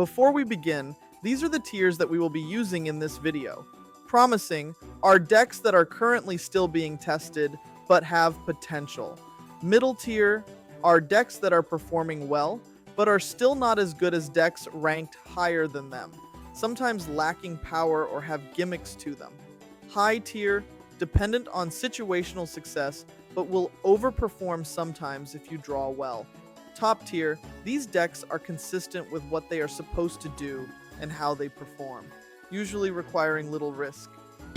Before we begin, these are the tiers that we will be using in this video. Promising are decks that are currently still being tested but have potential. Middle tier are decks that are performing well but are still not as good as decks ranked higher than them, sometimes lacking power or have gimmicks to them. High tier, dependent on situational success but will overperform sometimes if you draw well. Top tier, these decks are consistent with what they are supposed to do and how they perform, usually requiring little risk.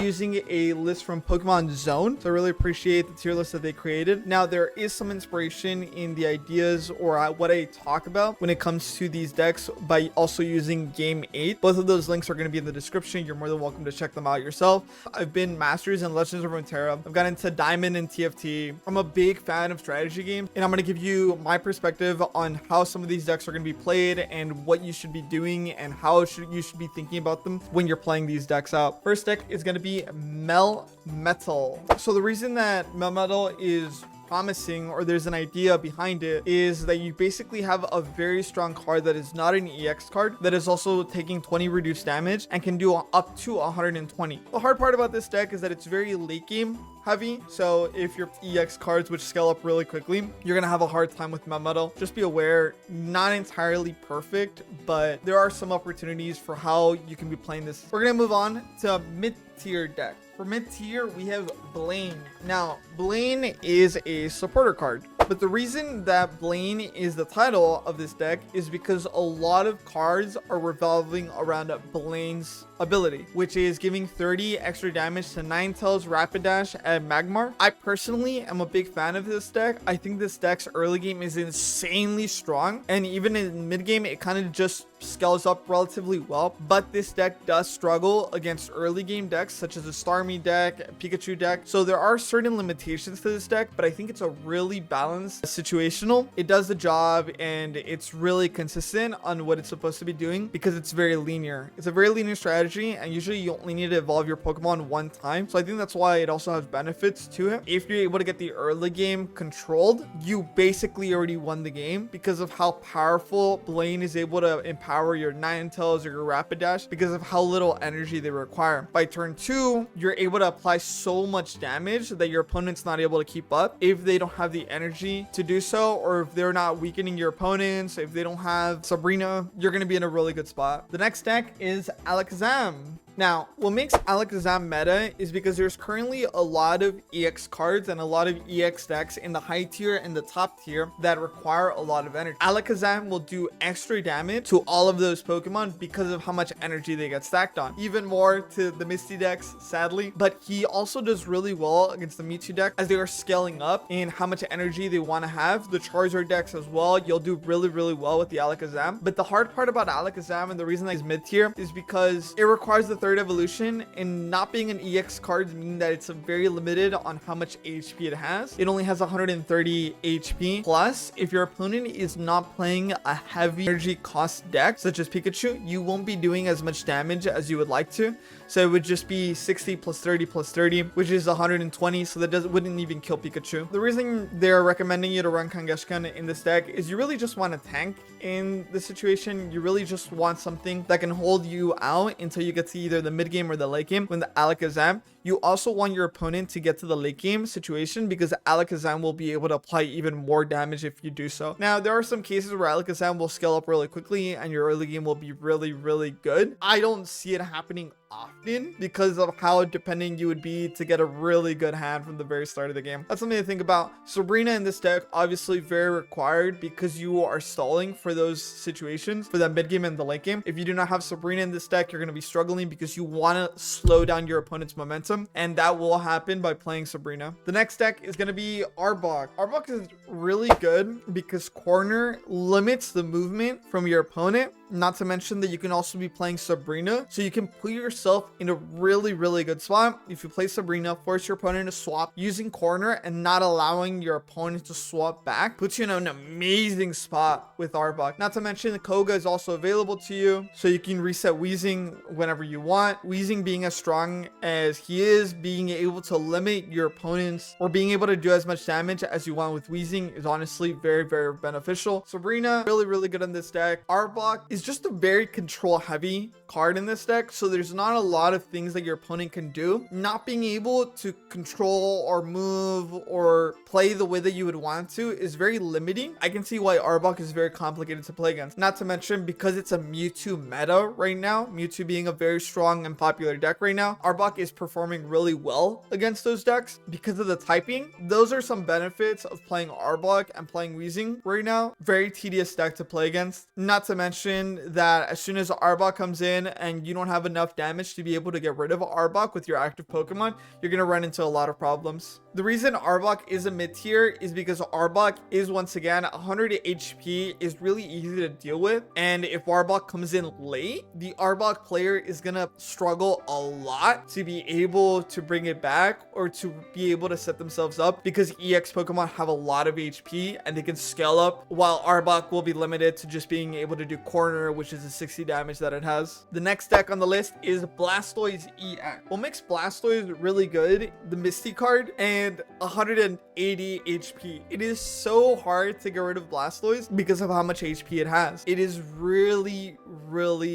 Using a list from Pokemon Zone, so I really appreciate the tier list that they created. Now, there is some inspiration in the ideas or what I talk about when it comes to these decks by also using Game 8. Both of those links are going to be in the description. You're more than welcome to check them out yourself. I've been Masters and Legends of Runeterra. I've gotten into Diamond and TFT. I'm a big fan of strategy games, and I'm going to give you my perspective on how some of these decks are going to be played and what you should be doing and how you should be thinking about them when you're playing these decks out. First deck is going to be MelMetal. So the reason that MelMetal is promising, or there's an idea behind it, is that you basically have a very strong card that is not an EX card that is also taking 20 reduced damage and can do up to 120. The hard part about this deck is that it's very late game heavy, so if your EX cards which scale up really quickly, you're gonna have a hard time with MelMetal. Just be aware, not entirely perfect, but there are some opportunities for how you can be playing this. We're gonna move on to mid-tier deck. For mid-tier, we have Blaine. Now, Blaine is a supporter card, but the reason that Blaine is the title of this deck is because a lot of cards are revolving around Blaine's ability, which is giving 30 extra damage to Ninetales, Rapidash, and Magmar. I personally am a big fan of this deck. I think this deck's early game is insanely strong, and even in mid game, it kind of just scales up relatively well, but this deck does struggle against early game decks such as a Starmie deck, Pikachu deck. So there are certain limitations to this deck, but I think it's a really balanced situational. It does the job and it's really consistent on what it's supposed to be doing because it's very linear. It's a very linear strategy, and usually you only need to evolve your Pokemon one time. So I think that's why it also has benefits to it. If you're able to get the early game controlled, you basically already won the game because of how powerful Blaine is able to empower your Ninetales or your Rapidash because of how little energy they require. By turn 2, you're able to apply so much damage that your opponent's not able to keep up if they don't have the energy to do so, or if they're not weakening your opponents. If they don't have Sabrina, you're going to be in a really good spot. The next deck is Alakazam. Now, what makes Alakazam meta is because there's currently a lot of EX cards and a lot of EX decks in the high tier and the top tier that require a lot of energy. Alakazam will do extra damage to all of those Pokemon because of how much energy they get stacked on. Even more to the Misty decks, sadly. But he also does really well against the Mewtwo deck as they are scaling up in how much energy they want to have. The Charizard decks as well, you'll do really, really well with the Alakazam. But the hard part about Alakazam, and the reason that he's mid tier, is because it requires the third evolution, and not being an EX card means that it's very limited on how much HP it has. It only has 130 HP. Plus, if your opponent is not playing a heavy energy cost deck such as Pikachu, you won't be doing as much damage as you would like to. So it would just be 60 plus 30 plus 30, which is 120. So that wouldn't even kill Pikachu. The reason they're recommending you to run Kangaskhan in this deck is you really just want a tank in the situation. You really just want something that can hold you out until you get to either the mid game or the late game. When the Alakazam, you also want your opponent to get to the late game situation because Alakazam will be able to apply even more damage if you do so. Now, there are some cases where Alakazam will scale up really quickly and your early game will be really, really good. I don't see it happening often because of how dependent you would be to get a really good hand from the very start of the game. That's something to think about. Sabrina in this deck, obviously very required because you are stalling for those situations for the mid game and the late game. If you do not have Sabrina in this deck, you're going to be struggling because you want to slow down your opponent's momentum, and that will happen by playing Sabrina. The next deck is going to be Arbok. Arbok is really good because corner limits the movement from your opponent. Not to mention that you can also be playing Sabrina, so you can put yourself in a really, really good spot. If you play Sabrina, force your opponent to swap using corner and not allowing your opponent to swap back, puts you in an amazing spot with Arbok. Not to mention the Koga is also available to you, so you can reset Weezing whenever you want. Weezing being as strong as he is, being able to limit your opponents or being able to do as much damage as you want with Weezing is honestly very, very beneficial. Sabrina, really, really good on this deck. Arbok is is just a very control heavy card in this deck. So there's not a lot of things that your opponent can do. Not being able to control or move or play the way that you would want to is very limiting. I can see why Arbok is very complicated to play against. Not to mention because it's a Mewtwo meta right now, Mewtwo being a very strong and popular deck right now, Arbok is performing really well against those decks because of the typing. Those are some benefits of playing Arbok and playing Weezing right now. Very tedious deck to play against. Not to mention that as soon as Arbok comes in and you don't have enough damage to be able to get rid of Arbok with your active Pokemon, you're going to run into a lot of problems. The reason Arbok is a mid tier is because Arbok is, once again, 100 HP is really easy to deal with. And if Arbok comes in late, the Arbok player is going to struggle a lot to be able to bring it back or to be able to set themselves up, because EX Pokemon have a lot of HP and they can scale up, while Arbok will be limited to just being able to do corner, which is the 60 damage that it has. The next deck on the list is Blastoise EX. What makes Blastoise really good? The Misty card and 180 HP. It is so hard to get rid of Blastoise because of how much HP it has. It is really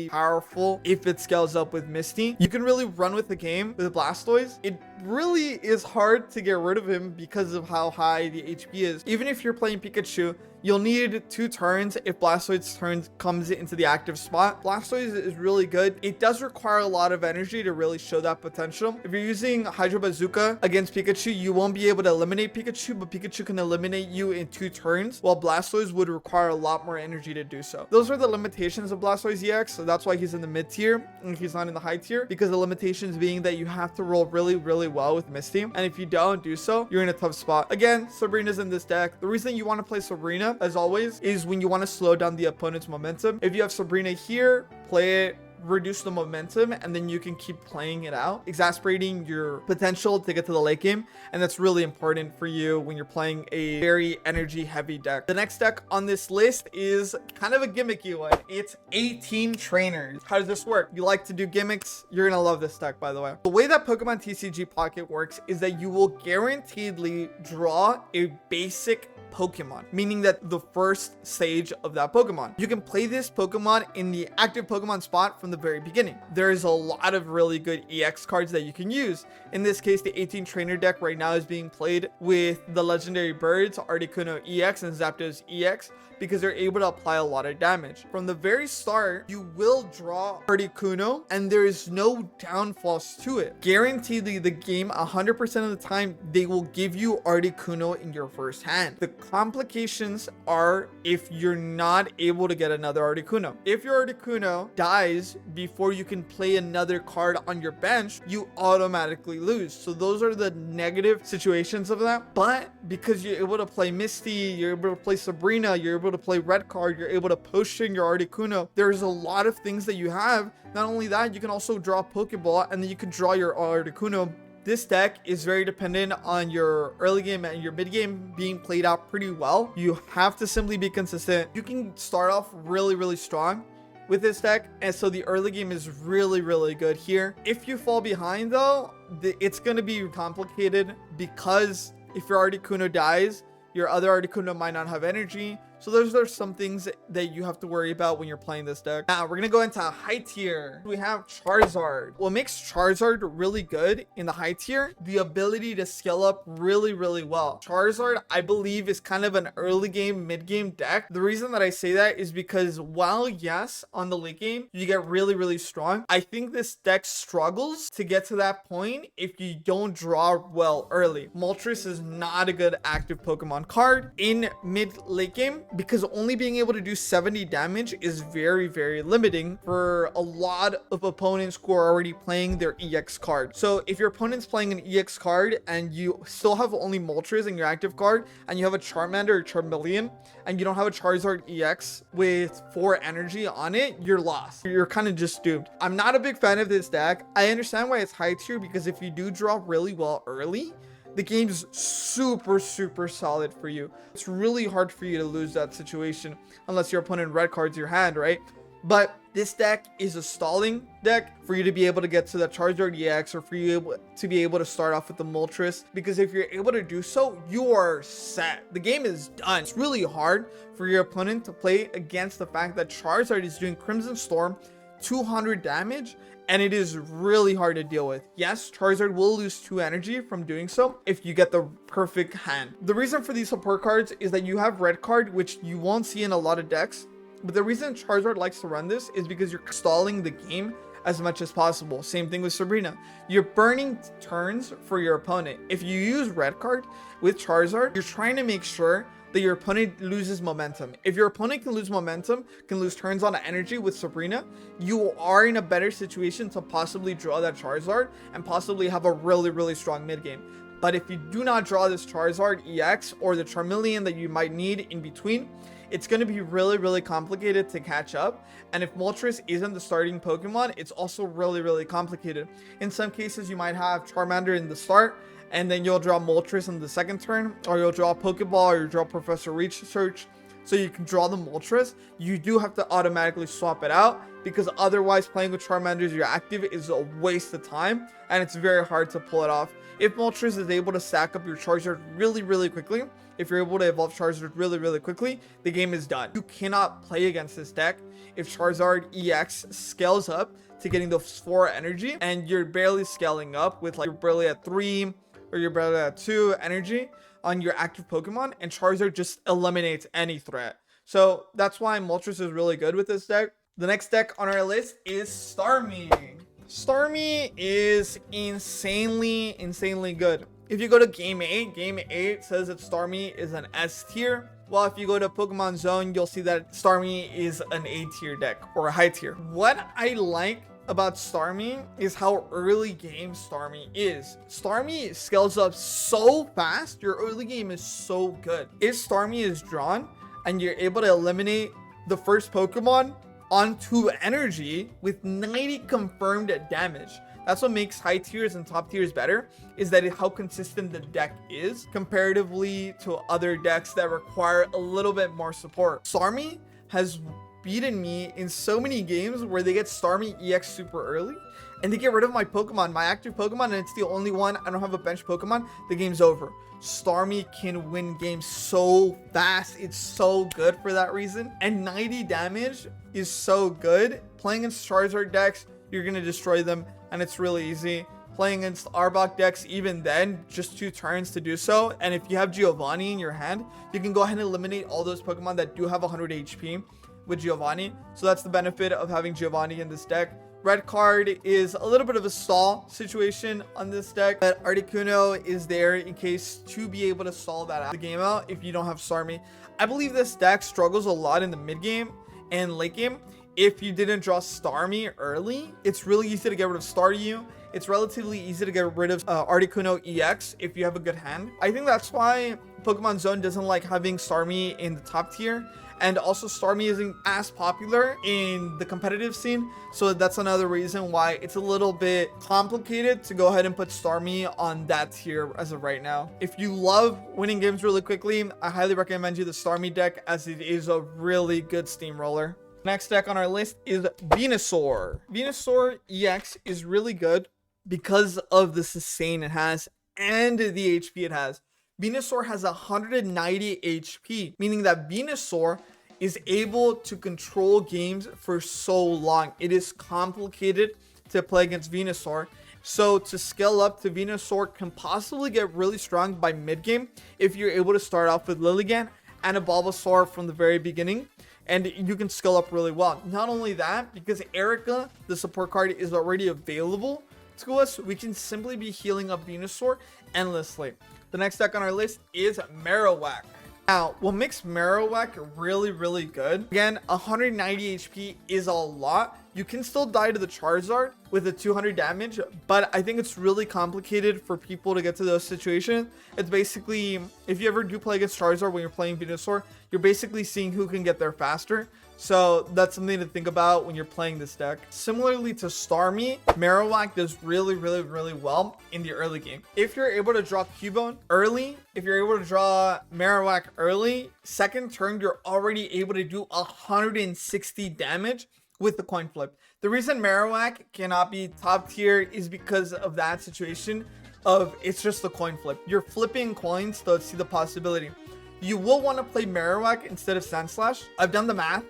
powerful if it scales up with Misty. You can really run with the game with Blastoise. It really is hard to get rid of him because of how high the HP is. Even if you're playing Pikachu, you'll need 2 turns if Blastoise's turn comes into the active spot. Blastoise is really good. It does require a lot of energy to really show that potential. If you're using Hydro Bazooka against Pikachu, you won't be able to eliminate Pikachu, but Pikachu can eliminate you in 2 turns, while Blastoise would require a lot more energy to do so. Those are the limitations of Blastoise EX, so that's why he's in the mid tier and he's not in the high tier, because the limitations being that you have to roll really well with Misty, and if you don't do so, you're in a tough spot. Again, Sabrina's in this deck. The reason you want to play Sabrina, as always, is when you want to slow down the opponent's momentum. If you have Sabrina here, play it, reduce the momentum, and then you can keep playing it out, exasperating your potential to get to the late game. And that's really important for you when you're playing a very energy heavy deck. The next deck on this list is kind of a gimmicky one. It's 18 trainers. How does this work? You like to do gimmicks? You're gonna love this deck, by the way. The way that Pokemon TCG Pocket works is that you will guaranteedly draw a basic Pokemon, meaning that the first stage of that Pokemon. You can play this Pokemon in the active Pokemon spot from the very beginning. There is a lot of really good EX cards that you can use. In this case, the 18 trainer deck right now is being played with the legendary birds, Articuno EX and Zapdos EX, because they're able to apply a lot of damage. From the very start, you will draw Articuno and there is no downfalls to it. Guaranteedly, the game 100% of the time, they will give you Articuno in your first hand. The complications are if you're not able to get another Articuno. If your Articuno dies before you can play another card on your bench, you automatically lose. So those are the negative situations of that. But because you're able to play Misty, you're able to play Sabrina, you're able to play red card, you're able to potion your Articuno, there's a lot of things that you have. Not only that, you can also draw a Pokeball and then you can draw your Articuno. This deck is very dependent on your early game and your mid game being played out pretty well. You have to simply be consistent. You can start off really strong with this deck, and so the early game is really good here. If you fall behind though, it's going to be complicated, because if your Articuno dies, your other Articuno might not have energy. So those are some things that you have to worry about when you're playing this deck. Now we're gonna go into high tier. We have Charizard. What makes Charizard really good in the high tier? The ability to scale up really well. Charizard, I believe, is kind of an early game, mid game deck. The reason that I say that is because while yes, on the late game, you get really strong, I think this deck struggles to get to that point if you don't draw well early. Moltres is not a good active Pokemon card in mid late game, because only being able to do 70 damage is very limiting for a lot of opponents who are already playing their EX card. So if your opponent's playing an EX card and you still have only Moltres in your active card, and you have a Charmander or Charmeleon, and you don't have a Charizard EX with 4 energy on it, you're lost. You're kind of just doomed. I'm not a big fan of this deck. I understand why it's high tier, because if you do draw really well early, the game's super solid for you. It's really hard for you to lose that situation unless your opponent red cards your hand, right? But This deck is a stalling deck for you to be able to get to the Charizard EX, or for you to be able to start off with the Moltres, because if you're able to do so, you are set. The game is done. It's really hard for your opponent to play against the fact that Charizard is doing Crimson Storm 200 damage, and it is really hard to deal with. Yes, Charizard will lose 2 energy from doing so if you get the perfect hand. The reason for these support cards is that you have red card, which you won't see in a lot of decks, but the reason Charizard likes to run this is because you're stalling the game as much as possible. Same thing with Sabrina. You're burning turns for your opponent. If you use red card with Charizard, you're trying to make sure that your opponent loses momentum. If your opponent can lose momentum, can lose turns on energy with Sabrina, you are in a better situation to possibly draw that Charizard and possibly have a really strong mid game. But if you do not draw this Charizard EX or the Charmeleon that you might need in between, it's going to be really complicated to catch up. And if Moltres isn't the starting Pokemon, it's also really complicated. In some cases, you might have Charmander in the start, and then you'll draw Moltres in the second turn, or you'll draw Pokeball, or you draw Professor Research, so you can draw the Moltres. You do have to automatically swap it out, because otherwise playing with Charmander as your active is a waste of time, and it's very hard to pull it off. If Moltres is able to stack up your Charizard really quickly, if you're able to evolve Charizard really quickly, the game is done. You cannot play against this deck if Charizard EX scales up to getting those 4 energy, and you're barely scaling up with, like, you're barely at 3, or you're barely at 2 energy on your active Pokemon, and Charizard just eliminates any threat. So that's why Moltres is really good with this deck. The next deck on our list is Starmie. Starmie is insanely good. If you go to Game 8 says that Starmie is an S tier. Well, if you go to Pokemon Zone, you'll see that Starmie is an A tier deck, or a high tier. What I like about Starmie is how early game Starmie is. Starmie scales up so fast. Your early game is so good. If Starmie is drawn and you're able to eliminate the first Pokemon on 2 energy with 90 confirmed damage, that's what makes high tiers and top tiers better, is that how consistent the deck is comparatively to other decks that require a little bit more support. Starmie has beaten me in so many games where they get Starmie EX super early and they get rid of my Pokemon, my active Pokemon, and it's the only one. I don't have a bench Pokemon. The game's over. Starmie can win games so fast. It's so good for that reason. And 90 damage is so good. Playing against Charizard decks, you're going to destroy them, and it's really easy. Playing against Arbok decks, even then, just 2 turns to do so. And if you have Giovanni in your hand, you can go ahead and eliminate all those Pokemon that do have 100 HP with Giovanni. So that's the benefit of having Giovanni in this deck. Red card is a little bit of a stall situation on this deck, but Articuno is there in case to be able to stall that out, the game out, if you don't have Starmie. I believe this deck struggles a lot in the mid game and late game. If you didn't draw Starmie early, it's really easy to get rid of Staryu. It's relatively easy to get rid of Articuno EX if you have a good hand. I think that's why Pokemon Zone doesn't like having Starmie in the top tier. And also Starmie isn't as popular in the competitive scene. So that's another reason why it's a little bit complicated to go ahead and put Starmie on that tier as of right now. If you love winning games really quickly, I highly recommend you the Starmie deck, as it is a really good steamroller. Next deck on our list is Venesaur. Venesaur EX is really good because of the sustain it has and the HP it has. Venusaur has 190 HP, meaning that Venusaur is able to control games for so long. It is complicated to play against Venusaur. So to scale up to Venusaur can possibly get really strong by mid-game if you're able to start off with Lilligant and a Bulbasaur from the very beginning, and you can scale up really well. Not only that, because Erica, the support card, is already available to us, we can simply be healing up Venusaur endlessly. The next deck on our list is Marowak. Now, what makes Marowak really good, again, 190 HP is a lot. You can still die to the Charizard with a 200 damage, but I think it's really complicated for people to get to those situations. It's basically, if you ever do play against Charizard when you're playing Venusaur, you're basically seeing who can get there faster. So that's something to think about when you're playing this deck. Similarly to Starmie, Marowak does really well in the early game. If you're able to draw Cubone early, if you're able to draw Marowak early, second turn, you're already able to do 160 damage with the coin flip. The reason Marowak cannot be top tier is because of that situation of it's just the coin flip. You're flipping coins to see the possibility. You will want to play Marowak instead of Sandslash. I've done the math.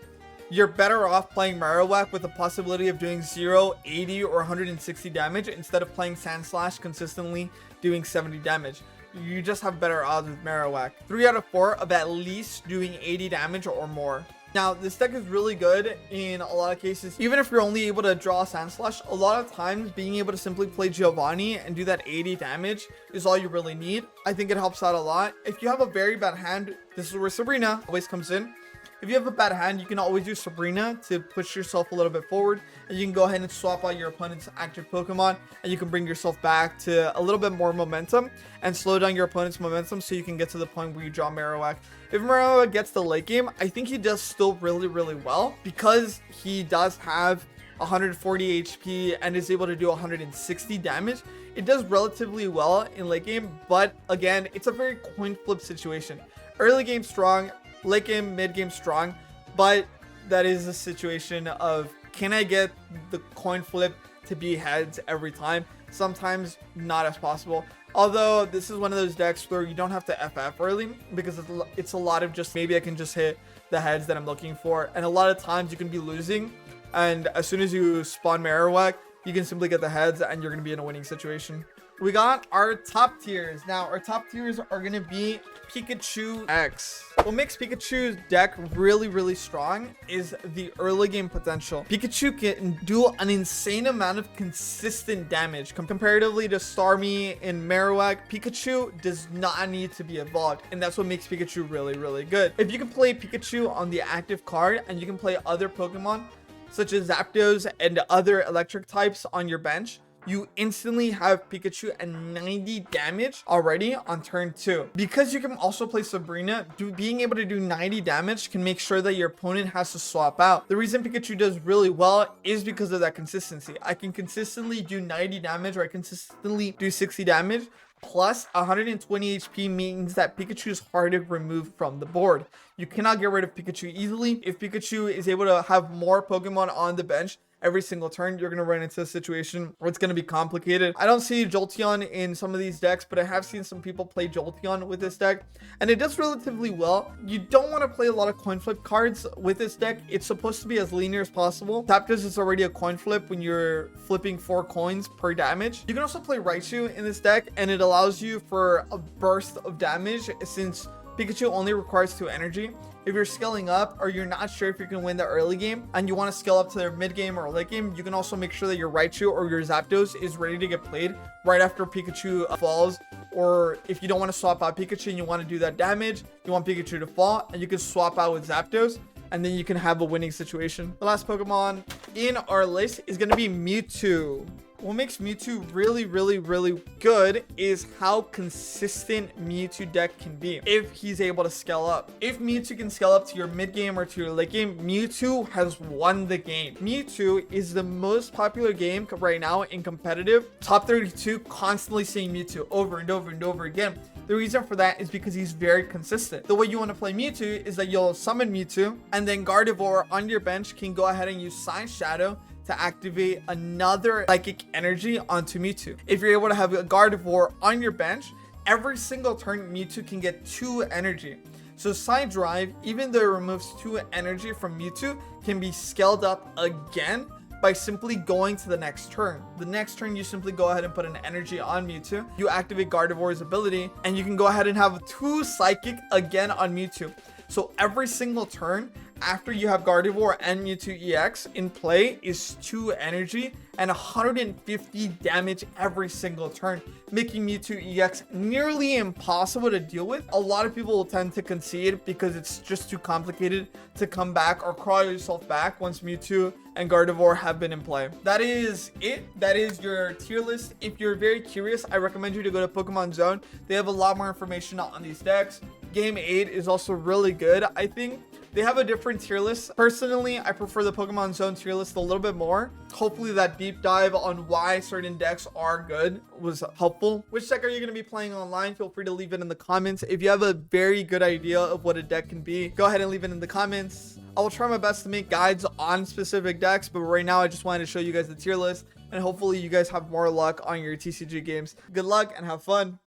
You're better off playing Marowak with the possibility of doing 0, 80, or 160 damage instead of playing Sandslash consistently doing 70 damage. You just have better odds with Marowak. 3 out of 4 of at least doing 80 damage or more. Now, this deck is really good in a lot of cases. Even if you're only able to draw Sandslash, a lot of times being able to simply play Giovanni and do that 80 damage is all you really need. I think it helps out a lot. If you have a very bad hand, this is where Sabrina always comes in. If you have a bad hand, you can always use Sabrina to push yourself a little bit forward, and you can go ahead and swap out your opponent's active Pokemon, and you can bring yourself back to a little bit more momentum and slow down your opponent's momentum so you can get to the point where you draw Marowak. If Marowak gets the late game, I think he does still really, really well because he does have 140 HP and is able to do 160 damage. It does relatively well in late game, but again, it's a very coin flip situation. Early game strong, late game, mid game strong, but that is a situation of, can I get the coin flip to be heads every time? Sometimes not as possible. Although this is one of those decks where you don't have to FF early because it's a lot of just maybe I can just hit the heads that I'm looking for. And a lot of times you can be losing, and as soon as you spawn Marowak, you can simply get the heads and you're going to be in a winning situation. We got our top tiers. Now, our top tiers are going to be Pikachu X. What makes Pikachu's deck really, really strong is the early game potential. Pikachu can do an insane amount of consistent damage. Comparatively to Starmie and Marowak, Pikachu does not need to be evolved, and that's what makes Pikachu really, really good. If you can play Pikachu on the active card and you can play other Pokemon, such as Zapdos and other electric types on your bench, you instantly have Pikachu and 90 damage already on turn 2. Because you can also play Sabrina, being able to do 90 damage can make sure that your opponent has to swap out. The reason Pikachu does really well is because of that consistency. I can consistently do 90 damage, or I consistently do 60 damage. Plus 120 HP means that Pikachu is hard to remove from the board. You cannot get rid of Pikachu easily. If Pikachu is able to have more Pokemon on the bench every single turn, you're going to run into a situation where it's going to be complicated. I don't see Jolteon in some of these decks, but I have seen some people play Jolteon with this deck, and it does relatively well. You don't want to play a lot of coin flip cards with this deck. It's supposed to be as linear as possible. Zapdos is already a coin flip when you're flipping 4 coins per damage. You can also play Raichu in this deck, and it allows you for a burst of damage since Pikachu only requires 2 energy. If you're scaling up or you're not sure if you can win the early game and you want to scale up to their mid game or late game, you can also make sure that your Raichu or your Zapdos is ready to get played right after Pikachu falls. Or if you don't want to swap out Pikachu and you want to do that damage, you want Pikachu to fall, and you can swap out with Zapdos, and then you can have a winning situation. The last Pokemon in our list is going to be Mewtwo. What makes Mewtwo really, really, really good is how consistent Mewtwo deck can be if he's able to scale up. If Mewtwo can scale up to your mid game or to your late game, Mewtwo has won the game. Mewtwo is the most popular game right now in competitive. Top 32 constantly saying Mewtwo over and over and over again. The reason for that is because he's very consistent. The way you want to play Mewtwo is that you'll summon Mewtwo, and then Gardevoir on your bench can go ahead and use Sign Shadow to activate another psychic energy onto Mewtwo. If you're able to have a Gardevoir on your bench, every single turn Mewtwo can get 2 energy. So Side Drive, even though it removes 2 energy from Mewtwo, can be scaled up again by simply going to the next turn. The next turn, you simply go ahead and put an energy on Mewtwo. You activate Gardevoir's ability, and you can go ahead and have 2 psychic again on Mewtwo. So every single turn after you have Gardevoir and Mewtwo EX in play is 2 energy and 150 damage every single turn, making Mewtwo EX nearly impossible to deal with. A lot of people will tend to concede because it's just too complicated to come back or crawl yourself back once Mewtwo and Gardevoir have been in play. That is it. That is your tier list. If you're very curious, I recommend you to go to Pokemon Zone. They have a lot more information on these decks. Game 8 is also really good, I think, They have a different tier list. Personally, I prefer the Pokemon Zone tier list a little bit more. Hopefully that deep dive on why certain decks are good was helpful. Which deck are you going to be playing online? Feel free to leave it in the comments. If you have a very good idea of what a deck can be, go ahead and leave it in the comments. I will try my best to make guides on specific decks, but right now I just wanted to show you guys the tier list, and hopefully you guys have more luck on your TCG games. Good luck and have fun.